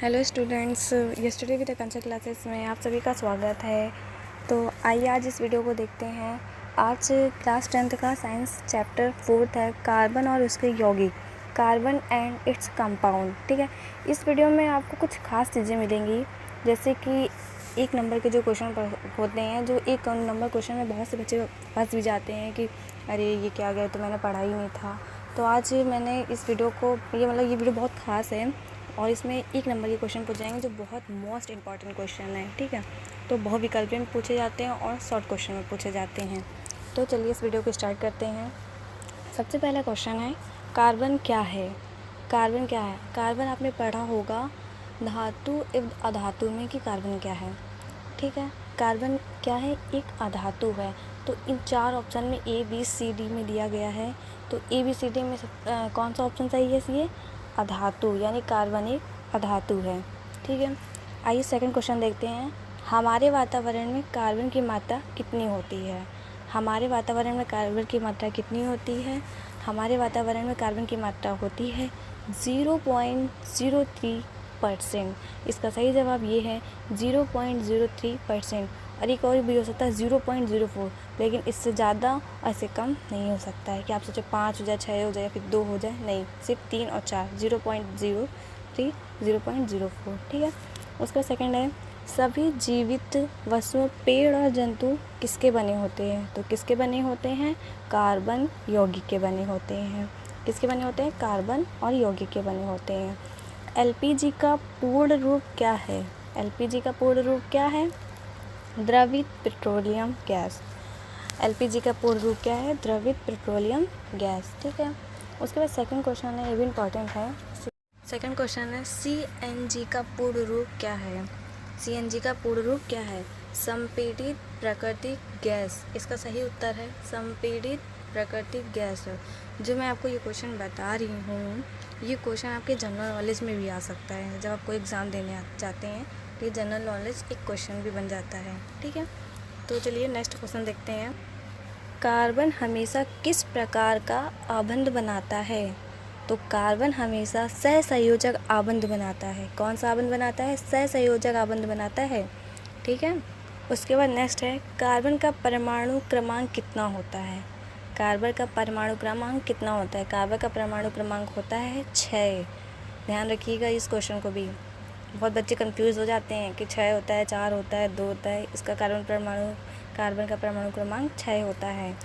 Hello students, yesterday with कंचा classes में आप सभी का स्वागत है। तो आइए आज इस वीडियो को देखते हैं। आज क्लास 10th का साइंस चैप्टर 4 है, कार्बन और उसके यौगिक, कार्बन एंड इट्स कंपाउंड। ठीक है, इस वीडियो में आपको कुछ खास चीज़ें मिलेंगी, जैसे कि 1 नंबर के जो क्वेश्चन होते हैं, जो 1 नंबर क्वेश्चन में बहुत से बच्चे फंस भी जाते हैं कि अरे ये क्या गया, तो मैंने पढ़ा ही नहीं था। तो आज मैंने इस वीडियो को ये वीडियो बहुत ख़ास है और इसमें 1 नंबर के क्वेश्चन पूछे जाएंगे जो बहुत मोस्ट इंपॉर्टेंट क्वेश्चन है। ठीक है, तो बहुविकल्पी में पूछे जाते हैं और शॉर्ट क्वेश्चन में पूछे जाते हैं। तो चलिए इस वीडियो को स्टार्ट करते हैं। सबसे पहला क्वेश्चन है, कार्बन क्या है? कार्बन क्या है? कार्बन आपने पढ़ा होगा धातु एवं अधातु में कि कार्बन क्या है। ठीक है, कार्बन क्या है? एक अधातु है। तो इन 4 ऑप्शन में A, B, C, D में दिया गया है। तो A, B, C, D में कौन सा ऑप्शन सही है? ये अधातु, यानी कार्बन एक अधातु है। ठीक है, आइए सेकंड क्वेश्चन देखते हैं। हमारे वातावरण में कार्बन की मात्रा कितनी होती है? हमारे वातावरण में कार्बन की मात्रा कितनी होती है? हमारे वातावरण में कार्बन की मात्रा होती है 0.03%। इसका सही जवाब ये है 0.03%। और एक और भी हो सकता है 0.04, लेकिन इससे ज़्यादा ऐसे कम नहीं हो सकता है कि आप सोचो 5 हो जाए, 6 हो जाए या फिर 2 हो जाए। नहीं, सिर्फ 3 और 4, 0.03, 0.04। ठीक है, उसका सेकंड है, सभी जीवित वस्तुओं, पेड़ और जंतु किसके बने होते हैं? तो किसके बने होते हैं? कार्बन यौगिक के बने होते हैं। किसके बने होते हैं? कार्बन और यौगिक के बने होते हैं। एलपीजी का पूर्ण रूप क्या है? एलपीजी का पूर्ण रूप क्या है? द्रवित पेट्रोलियम गैस। एलपीजी का पूर्ण रूप क्या है? द्रवित पेट्रोलियम गैस। ठीक है, उसके बाद सेकंड क्वेश्चन है, ये भी इम्पॉर्टेंट है। सेकंड क्वेश्चन है, सीएनजी का पूर्ण रूप क्या है? सीएनजी का पूर्ण रूप क्या है? संपीड़ित प्राकृतिक गैस। इसका सही उत्तर है संपीड़ित प्राकृतिक गैस। जो मैं आपको ये क्वेश्चन बता रही हूँ, ये क्वेश्चन आपके जनरल नॉलेज में भी आ सकता है। जब आप कोई एग्ज़ाम देने जाते हैं तो ये जनरल नॉलेज एक क्वेश्चन भी बन जाता है। ठीक है, तो चलिए नेक्स्ट क्वेश्चन देखते हैं। कार्बन हमेशा किस प्रकार का आबंध बनाता है? तो कार्बन हमेशा सहसंयोजक आबंध बनाता है। कौन सा आबंध बनाता है? सहसंयोजक आबंध बनाता है। ठीक है, उसके बाद नेक्स्ट है, कार्बन का परमाणु क्रमांक कितना होता है? कार्बन का परमाणु क्रमांक कितना होता है? कार्बन का परमाणु क्रमांक होता है 6। ध्यान रखिएगा इस क्वेश्चन को भी, बहुत बच्चे कंफ्यूज हो जाते हैं कि 6 होता है, 4 होता है, 2 होता है। इसका कार्बन का परमाणु क्रमांक 6 होता है।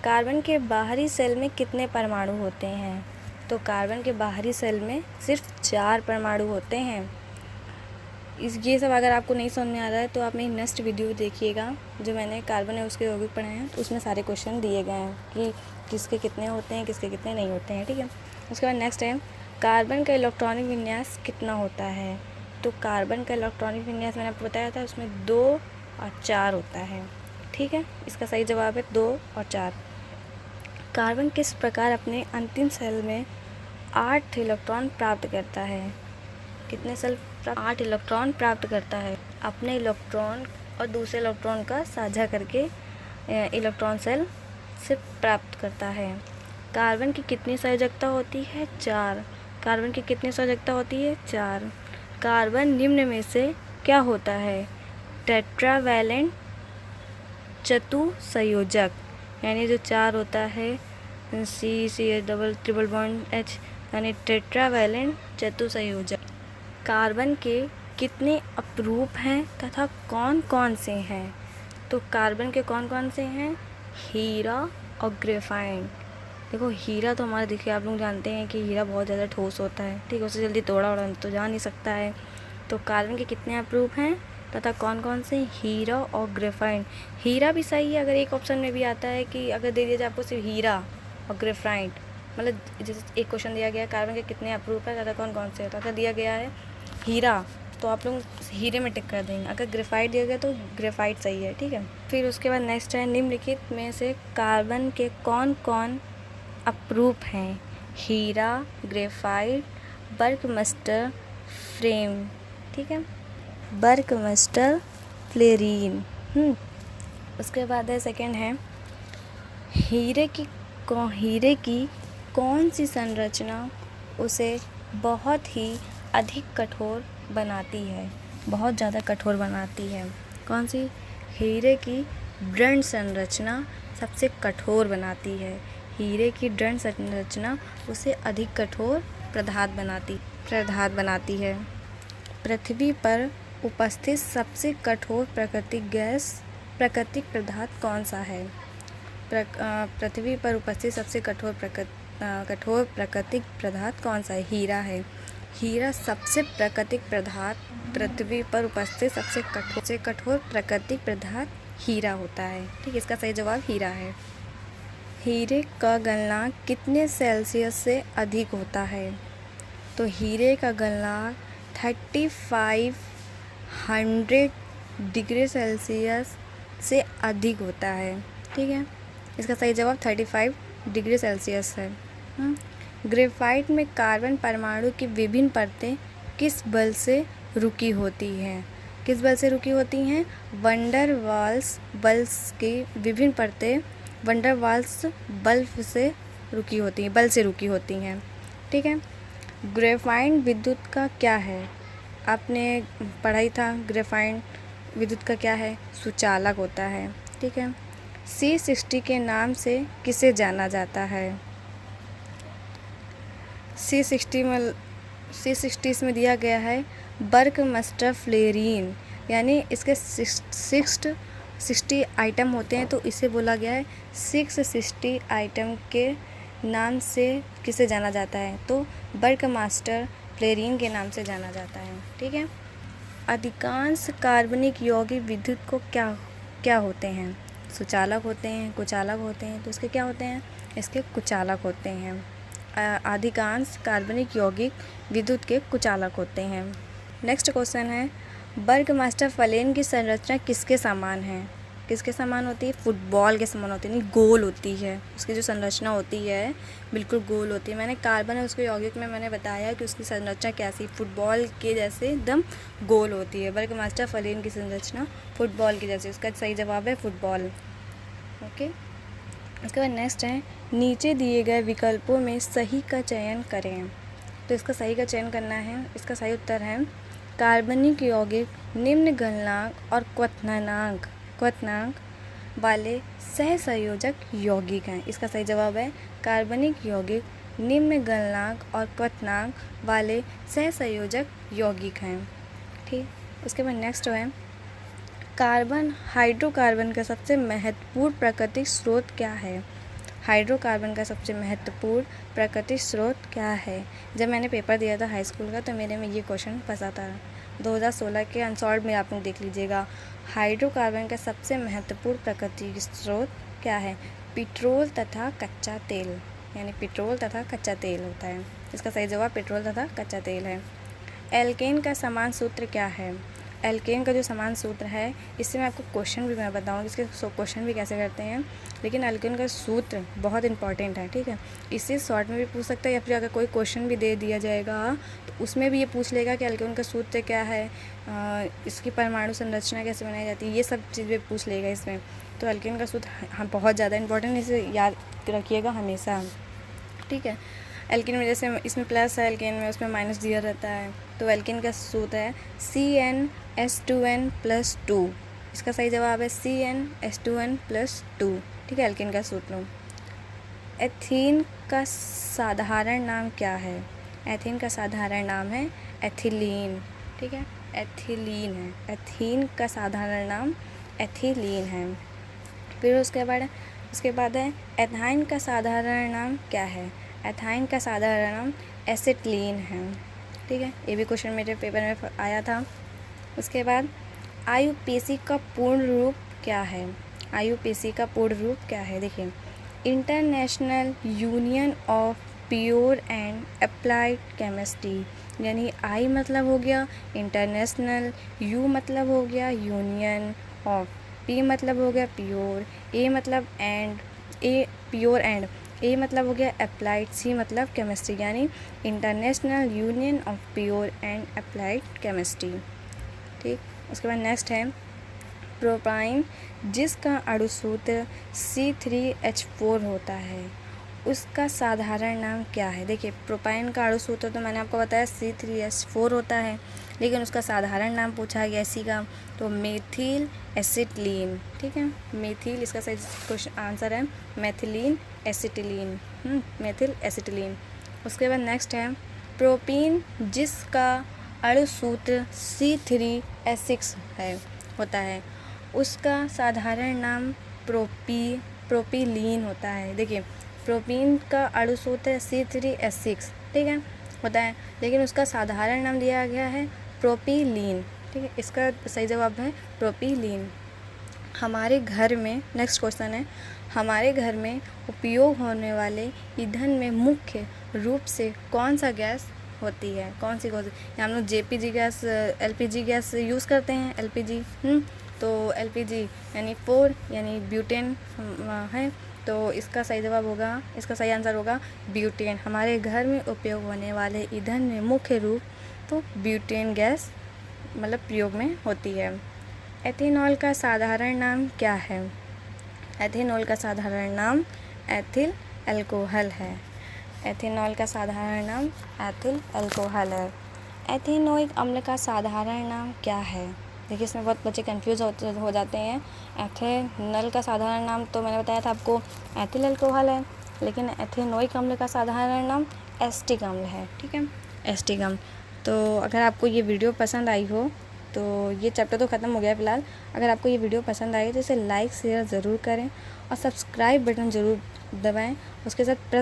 कार्बन के बाहरी सेल में कितने परमाणु होते हैं? तो कार्बन के बाहरी सेल में सिर्फ 4 परमाणु होते हैं। ये सब अगर आपको नहीं समझ में आ रहा है तो आप मेरी नेक्स्ट वीडियो देखिएगा, जो मैंने कार्बन है उसके यौगिक पढ़े हैं, तो उसमें सारे क्वेश्चन दिए गए हैं कि किसके कितने होते हैं, किसके कितने नहीं होते हैं। ठीक है, उसके बाद नेक्स्ट है, कार्बन का इलेक्ट्रॉनिक विन्यास कितना होता है? तो कार्बन का इलेक्ट्रॉनिक विन्यास मैंने आपको बताया था, उसमें 2 और 4 होता है। ठीक है, इसका सही जवाब है 2 और 4। कार्बन किस प्रकार अपने अंतिम सेल में 8 इलेक्ट्रॉन प्राप्त करता है? कितने सेल 8 इलेक्ट्रॉन प्राप्त करता है। अपने इलेक्ट्रॉन और दूसरे इलेक्ट्रॉन का साझा करके इलेक्ट्रॉन सेल से प्राप्त करता है। कार्बन की कितनी संयोजकता होती है? 4। कार्बन की कितनी संयोजकता होती है? 4। कार्बन निम्न में से क्या होता है? टेट्रावैलेंट चतुसंयोजक, यानी जो 4 होता है CH double triple bond H, यानी टेट्रावैलेंट चतुसंयोजक। कार्बन के कितने अपरूप हैं तथा कौन कौन से हैं? तो कार्बन के कौन कौन से हैं? हीरा और ग्रेफाइट। देखो हीरा तो हमारा, देखिए आप लोग जानते हैं कि हीरा बहुत ज़्यादा ठोस होता है। ठीक है, उससे जल्दी तोड़ा उड़ा तो जा नहीं सकता है। तो कार्बन के कितने अपरूप हैं तथा कौन कौन से? हीरा और ग्रेफाइट। हीरा भी सही है, अगर एक ऑप्शन में भी आता है कि अगर दे दिया जाए आपको सिर्फ हीरा और ग्रेफाइट, मतलब जैसे एक क्वेश्चन दिया गया है कार्बन के कितने अपरूप है तथा कौन कौन से, तो अगर दिया गया है हीरा तो आप लोग हीरे में टिक कर देंगे। अगर ग्रेफाइट दिया गया तो ग्रेफाइट सही है। ठीक है, फिर उसके बाद नेक्स्ट है, निम्नलिखित में से कार्बन के कौन कौन अपरूप हैं? हीरा, ग्रेफाइट, बर्कमस्टर, फ्रेम। ठीक है, बर्कमस्टर, फ्लेरीन। उसके बाद है सेकंड है, हीरे की कौन सी संरचना उसे बहुत ही अधिक कठोर बनाती है, बहुत ज़्यादा कठोर बनाती है। कौन सी? हीरे की दृढ़ संरचना सबसे कठोर बनाती है। हीरे की दृढ़ संरचना उसे अधिक कठोर पदार्थ बनाती है। पृथ्वी पर उपस्थित सबसे कठोर प्राकृतिक पदार्थ कौन सा है? पृथ्वी पर उपस्थित सबसे कठोर प्राकृतिक पदार्थ कौन सा है? हीरा है। हीरा सबसे प्राकृतिक पदार्थ, पृथ्वी पर उपस्थित सबसे कठोर प्राकृतिक पदार्थ हीरा होता है। ठीक है, इसका सही जवाब हीरा है। हीरे का गलनांक कितने सेल्सियस से अधिक होता है? तो हीरे का गलनांक 3500 डिग्री सेल्सियस से अधिक होता है। ठीक है, इसका सही जवाब 35 डिग्री सेल्सियस है। ग्रेफाइट में कार्बन परमाणु की विभिन्न परतें किस बल से रुकी होती हैं? किस बल से रुकी होती हैं? वंडर वाल्स बल्स की विभिन्न परतें वंडर वाल्स बल्ब से रुकी होती हैं, बल से रुकी होती हैं। ठीक है, ग्रेफाइट विद्युत का क्या है? आपने पढ़ा ही था, ग्रेफाइट विद्युत का क्या है? सुचालक होता है। ठीक है, C60 के नाम से किसे जाना जाता है? C60 इसमें दिया गया है बर्कमस्टर फ्लेरीन, यानी इसके 60 आइटम होते हैं, तो इसे बोला गया है 660 आइटम के नाम से किसे जाना जाता है? तो बर्कमास्टर फ्लेरीन के नाम से जाना जाता है। ठीक है, अधिकांश कार्बनिक यौगिक विद्युत को क्या होते हैं? सुचालक होते हैं, कुचालक होते हैं। तो इसके क्या होते हैं? इसके कुचालक होते हैं। अधिकांश कार्बनिक यौगिक विद्युत के कुचालक होते हैं। नेक्स्ट क्वेश्चन है, बर्कमास्टर फ्लेरीन की संरचना किसके समान है? किसके समान होती है? फुटबॉल के समान होती है, नहीं गोल होती है। उसकी जो संरचना होती है बिल्कुल गोल होती है। मैंने कार्बन है उसके यौगिक में मैंने बताया कि उसकी संरचना कैसी, फुटबॉल के जैसे एकदम गोल होती है। बर्कमास्टर फ्लेरीन की संरचना फुटबॉल की जैसी। उसका सही जवाब है फुटबॉल। ओके, उसके बाद नेक्स्ट है, नीचे दिए गए विकल्पों में सही का चयन करें। तो इसका सही का चयन करना है। इसका सही उत्तर है कार्बनिक यौगिक निम्न गलनांक और क्वथनांक वाले सहसंयोजक यौगिक हैं। इसका सही जवाब है कार्बनिक यौगिक निम्न गलनांक और क्वथनांक वाले सहसंयोजक यौगिक हैं। ठीक, उसके बाद नेक्स्ट है, हाइड्रोकार्बन का सबसे महत्वपूर्ण प्राकृतिक स्रोत क्या है? हाइड्रोकार्बन का सबसे महत्वपूर्ण प्राकृतिक स्रोत क्या है? जब मैंने पेपर दिया था हाई स्कूल का, तो मेरे में ये क्वेश्चन फंसा था 2016 के अनसॉल्व में। आप लोग देख लीजिएगा, हाइड्रोकार्बन का सबसे महत्वपूर्ण प्राकृतिक स्रोत क्या है? पेट्रोल तथा कच्चा तेल, यानी पेट्रोल तथा कच्चा तेल होता है। इसका सही जवाब पेट्रोल तथा कच्चा तेल है। एल्केन का समान सूत्र क्या है? एल्केन का जो समान सूत्र है, इससे मैं आपको क्वेश्चन भी मैं बताऊँगी, इसके क्वेश्चन भी कैसे करते हैं, लेकिन एल्केन का सूत्र बहुत इंपॉर्टेंट है। ठीक है, इससे शॉर्ट में भी पूछ सकता है, या फिर अगर कोई क्वेश्चन भी दे दिया जाएगा तो उसमें भी ये पूछ लेगा कि एल्केन का सूत्र क्या है, इसकी परमाणु संरचना कैसे बनाई जाती है, ये सब चीज़ें पूछ लेगा इसमें। तो एल्केन का सूत्र बहुत ज़्यादा इंपॉर्टेंट, इसे याद रखिएगा हमेशा। ठीक है, एल्केन में जैसे इसमें प्लस है, एल्केन में उसमें माइनस दिया रहता है। तो एल्केन का सूत्र है CnH2n+2। इसका सही जवाब है CnH2n+2। ठीक है, एल्केन का सूत्र। एथीन का साधारण नाम क्या है? एथीन का साधारण नाम है एथिलीन। ठीक है, एथिलीन है। एथीन का साधारण नाम एथिलीन है। फिर उसके बाद है एथाइन का साधारण नाम क्या है? एथाइन का साधारण नाम एसिटिलीन है। ठीक है, ये भी क्वेश्चन मेरे पेपर में आया था। उसके बाद IUPAC का पूर्ण रूप क्या है? IUPAC का पूर्ण रूप क्या है? देखिए, international union of pure and applied chemistry, यानी I मतलब हो गया इंटरनेशनल, U मतलब हो गया यूनियन, ऑफ P मतलब हो गया प्योर, A मतलब प्योर एंड A मतलब हो गया अप्लाइड, C मतलब केमिस्ट्री, यानी international union of pure and applied chemistry. ठीक, उसके बाद नेक्स्ट है प्रोपाइन, जिसका अणुसूत्र C3H4 होता है, उसका साधारण नाम क्या है। देखिए प्रोपाइन का अणु सूत्र तो मैंने आपको बताया C3H4 होता है, लेकिन उसका साधारण नाम पूछा गया इसी का, तो मेथिल एसिटिलीन। ठीक है, मेथिल इसका सही क्वेश्चन आंसर है मेथिलीन एसिटिलीन, मेथिल एसिटिलीन। उसके बाद नेक्स्ट है प्रोपीन, जिसका अणु सूत्र C3H6 है होता है, उसका साधारण नाम प्रोपिलीन होता है। देखिए प्रोपीन का अणु सूत्र है C3H6, ठीक है, होता है, लेकिन उसका साधारण नाम दिया गया है प्रोपिलीन। ठीक है, इसका सही जवाब है प्रोपिलीन। हमारे घर में, नेक्स्ट क्वेश्चन है, हमारे घर में उपयोग होने वाले ईंधन में मुख्य रूप से कौन सा गैस होती है, कौन सी हम लोग JPG gas, LPG gas use करते हैं, LPG। तो LPG यानी 4 यानी ब्यूटेन है, तो इसका सही जवाब होगा, इसका सही आंसर होगा ब्यूटेन। हमारे घर में उपयोग होने वाले ईंधन में मुख्य रूप तो ब्यूटेन गैस मतलब प्रयोग में होती है। एथेनॉल का साधारण नाम क्या है। एथेनॉल का साधारण नाम एथिल अल्कोहल है। एथेनॉल का साधारण नाम एथिल अल्कोहल है। एथेनोइक अम्ल का साधारण नाम क्या है। देखिए इसमें बहुत बच्चे कंफ्यूज हो जाते हैं। एथेनॉल का साधारण नाम तो मैंने बताया था आपको एथिल अल्कोहल है, लेकिन एथेनोइक अम्ल का साधारण नाम एस्टिक अम्ल है। ठीक है, एस्टिक अम्ल। तो अगर आपको ये वीडियो पसंद आई हो तो ये चैप्टर तो ख़त्म हो गया फिलहाल। अगर आपको ये वीडियो पसंद आई तो इसे लाइक शेयर ज़रूर करें और सब्सक्राइब बटन ज़रूर दबाएं। उसके साथ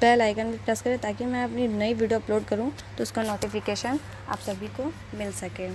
बेल आइकन भी प्रेस करें ताकि मैं अपनी नई वीडियो अपलोड करूं तो उसका नोटिफिकेशन आप सभी को मिल सके।